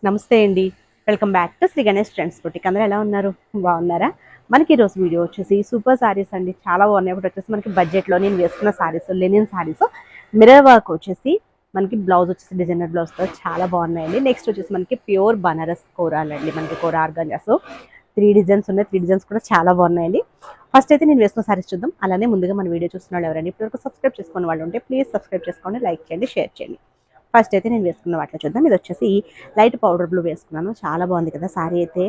నమస్తే అండి. Welcome back to Sri Ganesh trends boutique. అందరూ ఎలా ఉన్నారు? బాగున్నారా? మనకి ఈరోజు వీడియో వచ్చేసి సూపర్ సారీస్ అండి. చాలా బాగున్నాయి. ఒకటి వచ్చేసి మనకి బడ్జెట్లో నేను వేసుకున్న saris, linen saris, mirror work వచ్చేసి మనకి బ్లౌజ్ వచ్చేసి డిజైనర్ బ్లౌజ్తో చాలా బాగున్నాయండి. నెక్స్ట్ వచ్చేసి మనకి ప్యూర్ బనారస్ కోరాలండి. మనకి కోరా ఆర్గాంజాస్ 3 డిజైన్స్ ఉన్నాయి. 3 డిజైన్స్ కూడా చాలా బాగున్నాయండి. ఫస్ట్ అయితే నేను వేసుకున్న సారీస్ చూద్దాం. అలానే ముందుగా మన వీడియో చూస్తున్న వాళ్ళు ఎవరైనా ఇప్పటివరకు సబ్స్క్రైబ్ చేసుకున్న వాళ్ళు ఉంటే ప్లీజ్ సబ్స్క్రైబ్ చేసుకోండి, లైక్ చేయండి, షేర్ చేయండి. ఫస్ట్ అయితే నేను వేసుకున్న వాటిలో చూద్దాం. ఇది వచ్చేసి లైట్ పౌడర్ బ్లూ వేసుకున్నాను. చాలా బాగుంది కదా సారీ అయితే.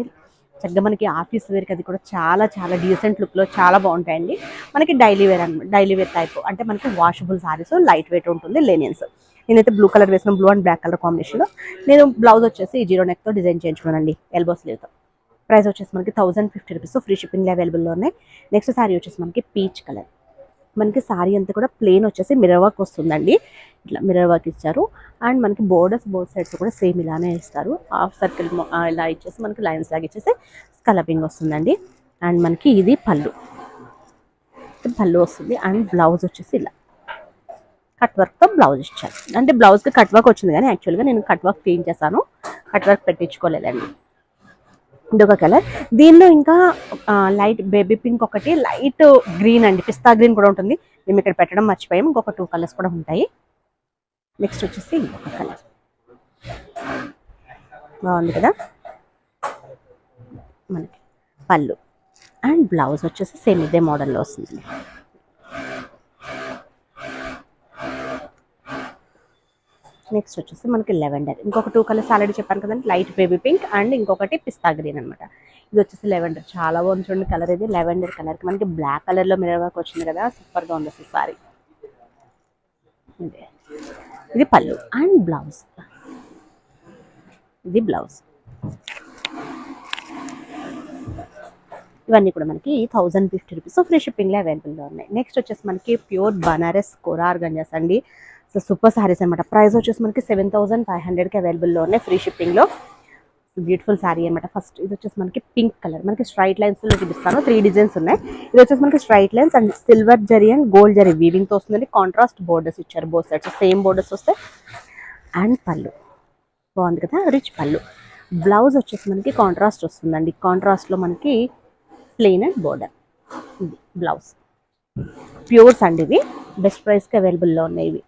చక్కగా మనకి ఆఫీస్ వేర్కి అది కూడా చాలా చాలా డీసెంట్ లుక్లో చాలా బాగుంటాయండి. మనకి డైలీ వేర్ అనమాట, డైలీ వేర్ టైప్ అంటే మనకి వాషబుల్ సారీస్, లైట్ వెయిట్ ఉంటుంది, లెనిన్స్. నేనైతే బ్లూ కలర్ వేసిన, బ్లూ అండ్ బ్లాక్ కలర్ కాంబినేషన్లో. నేను బ్లౌజ్ వచ్చేసి జీరో నెక్తో డిజైన్ చేయించుకున్నానండి, ఎల్బో స్లీవ్తో. ప్రైస్ వచ్చేసి మనకి 1050 రూపీస్, ఫ్రీ షిప్పింగ్ అవైలబుల్లో ఉన్నాయి. నెక్స్ట్ సారీ వచ్చేసి మనకి పీచ్ కలర్. మనకి సారీ అంతా కూడా ప్లెయిన్ వచ్చేసి మిర్రర్ వర్క్ వస్తుందండి. ఇట్లా మిర్రర్ వర్క్ ఇచ్చారు. అండ్ మనకి బోర్డర్స్ బోత్ సైడ్స్ కూడా సేమ్ ఇలానే ఇస్తారు. హాఫ్ సర్కిల్ ఇలా ఇచ్చేసి మనకి లైన్స్ లాగా ఇచ్చేసి స్కలపింగ్ వస్తుందండి. అండ్ మనకి ఇది పళ్ళు వస్తుంది. అండ్ బ్లౌజ్ వచ్చేసి ఇలా కట్ వర్క్తో బ్లౌజ్ ఇచ్చారు. అంటే బ్లౌజ్కి కట్ వర్క్ వచ్చింది, కానీ యాక్చువల్గా నేను కట్ వర్క్ క్లీన్ చేశాను, కట్ వర్క్ పెట్టించుకోలేదండి. ఇంకొక కలర్ దీనిలో ఇంకా లైట్ బేబీ పింక్, ఒకటి లైట్ గ్రీన్ అండి, పిస్తా గ్రీన్ కూడా ఉంటుంది. మేము ఇక్కడ పెట్టడం మర్చిపోయాము. ఇంకొక 2 కలర్స్ కూడా ఉంటాయి. నెక్స్ట్ వచ్చేసి ఇంకొక కలర్ బాగుంది కదా. మనకి పళ్ళు అండ్ బ్లౌజ్ వచ్చేసి సేమ్ ఇదే మోడల్లో వస్తుంది. నెక్స్ట్ వచ్చేసి మనకి లెవెండర్. ఇంకొక 2 కలర్స్ ఆల్రెడీ చెప్పాను కదండి, లైట్ బేబీ పింక్ అండ్ ఇంకొకటి పిస్తా గ్రీన్ అనమాట. ఇది వచ్చేసి లెవెండర్. చాలా బాగుంది చూడండి కలర్. ఇది లెవెండర్ కలర్కి మనకి బ్లాక్ కలర్లో మిర్రర్ వర్క్ వచ్చింది కదా, సూపర్గా ఉంది అసలు సారీ. ఇది పళ్ళు అండ్ బ్లౌజ్. ఇది బ్లౌజ్. ఇవన్నీ కూడా మనకి 1050 రూపీస్, ఫ్రీ షిప్పింగ్లో అవైలబుల్గా ఉన్నాయి. నెక్స్ట్ వచ్చేసి మనకి ప్యూర్ బనారస్ కోరా ఆర్గాంజాస్ అండి. సో సూపర్ సారీస్ అనమాట. ప్రైస్ వచ్చేసి మనకి 7500కి అవైలబుల్లో ఉన్నాయి, ఫ్రీ షిప్పింగ్లో. బ్యూటిఫుల్ సారీ అనమాట. ఫస్ట్ ఇది వచ్చేసి మనకి పింక్ కలర్, మనకి స్ట్రైట్ లైన్స్లో చూపిస్తాను. 3 డిజైన్స్ ఉన్నాయి. ఇది వచ్చేసి మనకి straight lines and silver zari and gold zari వీవింగ్తో వస్తుందండి. కాంట్రాస్ట్ బోర్డర్స్ ఇచ్చారు, బోత్ సైడ్స్ సేమ్ బోర్డర్స్ వస్తాయి. అండ్ పళ్ళు బాగుంది కదా, రిచ్ పళ్ళు. బ్లౌజ్ వచ్చేసి మనకి కాంట్రాస్ట్ వస్తుందండి. కాంట్రాస్ట్లో మనకి ప్లెయిన్ అండ్ బోర్డర్. ఇది బ్లౌజ్. ప్యూర్స్ అండి ఇవి, బెస్ట్ ప్రైస్కి అవైలబుల్లో ఉన్నాయి. ఇవి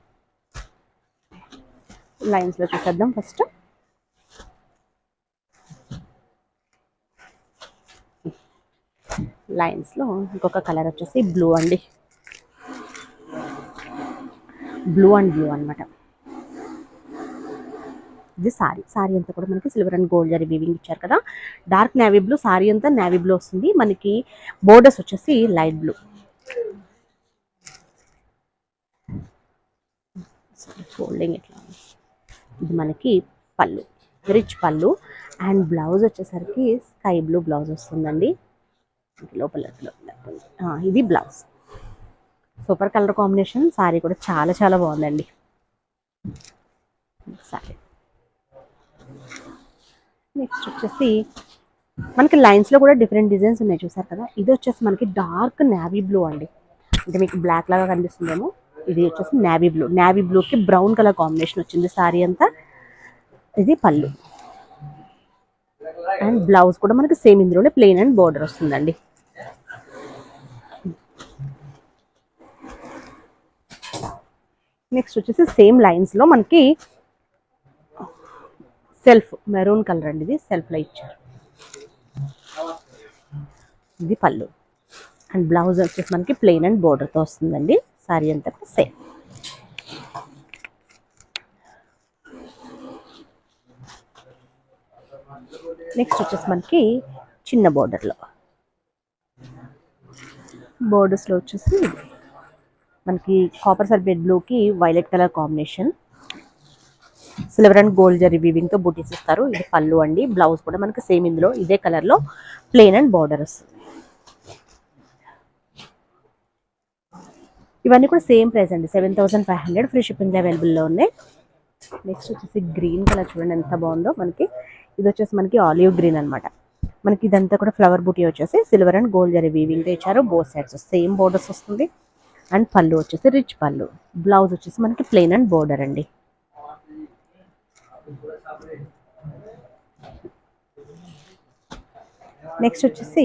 లైన్స్లో చూసేద్దాం. ఫస్ట్ లైన్స్లో ఇంకొక కలర్ వచ్చేసి బ్లూ అండి, బ్లూ అండ్ బ్లూ అనమాట. ఇది సారీ అంతా కూడా మనకి silver and gold zari weaving ఇచ్చారు కదా. డార్క్ నేవీ బ్లూ, సారీ అంతా నేవీ బ్లూ వస్తుంది. మనకి బోర్డర్స్ వచ్చేసి లైట్ బ్లూ. ఫోల్డింగ్ ఎట్లా, ఇది మనకి పళ్ళు, రిచ్ పళ్ళు. అండ్ బ్లౌజ్ వచ్చేసరికి స్కై బ్లూ బ్లౌజ్ వస్తుందండి. లోపల ఇది blouse. Super colour combination. Sorry కూడా చాలా చాలా బాగుందండి సారీ. నెక్స్ట్ వచ్చేసి మనకి లైన్స్లో కూడా డిఫరెంట్ డిజైన్స్ ఉన్నాయి, చూసారు కదా. ఇది వచ్చేసి మనకి డార్క్ నేవీ బ్లూ అండి, అంటే మీకు బ్లాక్ లాగా కనిపిస్తుందేమో. ఇది వచ్చేసి నేవీ బ్లూ, నేవీ బ్లూకి బ్రౌన్ కలర్ కాంబినేషన్ వచ్చింది సారీ అంతా. ఇది పళ్ళు అండ్ బ్లౌజ్ కూడా మనకి సేమ్ ఇందులోనే ప్లెయిన్ అండ్ బోర్డర్ వస్తుందండి. నెక్స్ట్ వచ్చేసి సేమ్ లైన్స్లో మనకి సెల్ఫ్ మెరూన్ కలర్ అండి, ఇది సెల్ఫ్లో ఇచ్చారు. ఇది పళ్ళు అండ్ బ్లౌజ్ వచ్చేసి మనకి ప్లెయిన్ అండ్ బోర్డర్తో వస్తుందండి. సారీ అంతా సేమ్. నెక్స్ట్ వచ్చేసి మనకి చిన్న బోర్డర్స్లో వచ్చేసి మనకి కాపర్ సల్ఫేట్ బ్లూకి violet colour combination, silver and gold zari వీవింగ్తో బూటీస్ ఇస్తారు. ఇది పళ్ళు అండి. బ్లౌజ్ కూడా మనకి సేమ్ ఇందులో ఇదే కలర్లో ప్లెయిన్ అండ్ బోర్డర్ వస్తుంది. ఇవన్నీ కూడా సేమ్ ప్రైస్ అండి, 7500, ఫ్రీ షిప్పింగ్ అవైలబుల్లో ఉన్నాయి. నెక్స్ట్ వచ్చేసి గ్రీన్ కలర్ చూడండి ఎంత బాగుందో. మనకి ఇది వచ్చేసి మనకి ఆలివ్ గ్రీన్ అనమాట. మనకి ఇదంతా కూడా ఫ్లవర్ బూటీ వచ్చేసి సిల్వర్ అండ్ గోల్డ్ జరీ వీవింగ్తో ఇచ్చారు. బోత్ సైడ్స్ సేమ్ బోర్డర్స్ వస్తుంది. అండ్ పళ్ళు వచ్చేసి రిచ్ పళ్ళు. బ్లౌజ్ వచ్చేసి మనకి ప్లెయిన్ అండ్ బోర్డర్ అండి. నెక్స్ట్ వచ్చేసి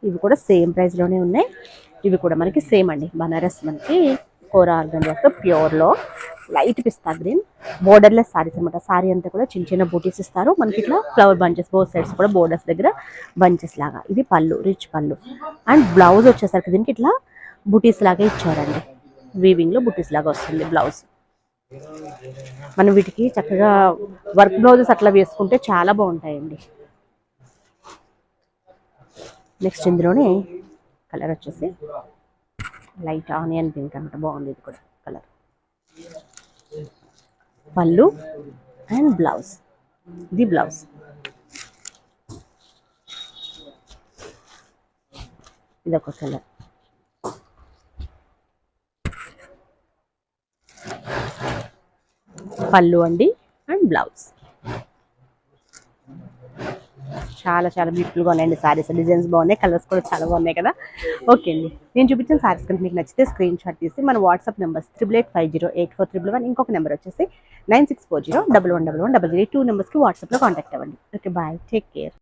ఇవి కూడా సేమ్ ప్రైస్లోనే ఉన్నాయి. ఇవి కూడా మనకి సేమ్ అండి, బనారస్ మనకి కోరా ఆర్గంజాతో ప్యూర్లో లైట్ పిస్తా గ్రీన్ బోర్డర్లెస్ సారీస్ అనమాట. సారీ అంతా కూడా చిన్న చిన్న బూటీస్ ఇస్తారు మనకి, ఇట్లా ఫ్లవర్ బంచెస్ బోత్ సైడ్స్ కూడా బోర్డర్స్ దగ్గర బంచెస్ లాగా. ఇది పళ్ళు, రిచ్ పళ్ళు. అండ్ బ్లౌజ్ వచ్చేసరికి దీనికి ఇట్లా బూటీస్ లాగా ఇచ్చారండి, వీవింగ్లో బూటీస్ లాగా వస్తుంది బ్లౌజ్. మనం వీటికి చక్కగా వర్క్ బ్లౌజెస్ అట్లా వేసుకుంటే చాలా బాగుంటాయండి. నెక్స్ట్ ఇందులోనే కలర్ వచ్చేసి లైట్ ఆనియన్ పింక్ అనమాట, బాగుంది ఇది కూడా కలర్. పళ్ళు అండ్ బ్లౌజ్, ఇది బ్లౌజ్. ఇదొక కలర్. పళ్ళు అండి అండ్ బ్లౌజ్. చాలా చాలా బ్యూటిఫుల్గా ఉన్నాయండి సారీస్, డిజైన్స్ బాగున్నాయి, కలర్స్ కూడా చాలా బాగున్నాయి కదా. ఓకే అండి, నేను చూపించిన సారీస్ కనుక మీకు నచ్చితే స్క్రీన్ షాట్ తీసి మన వాట్సాప్ నెంబర్స్ 88508411, ఇంకొక నెంబర్ వచ్చేసి 9640111100, 2 నెంబర్స్కి వాట్సాప్లో కాంటాక్ట్ అవ్వండి. Okay, bye, take care.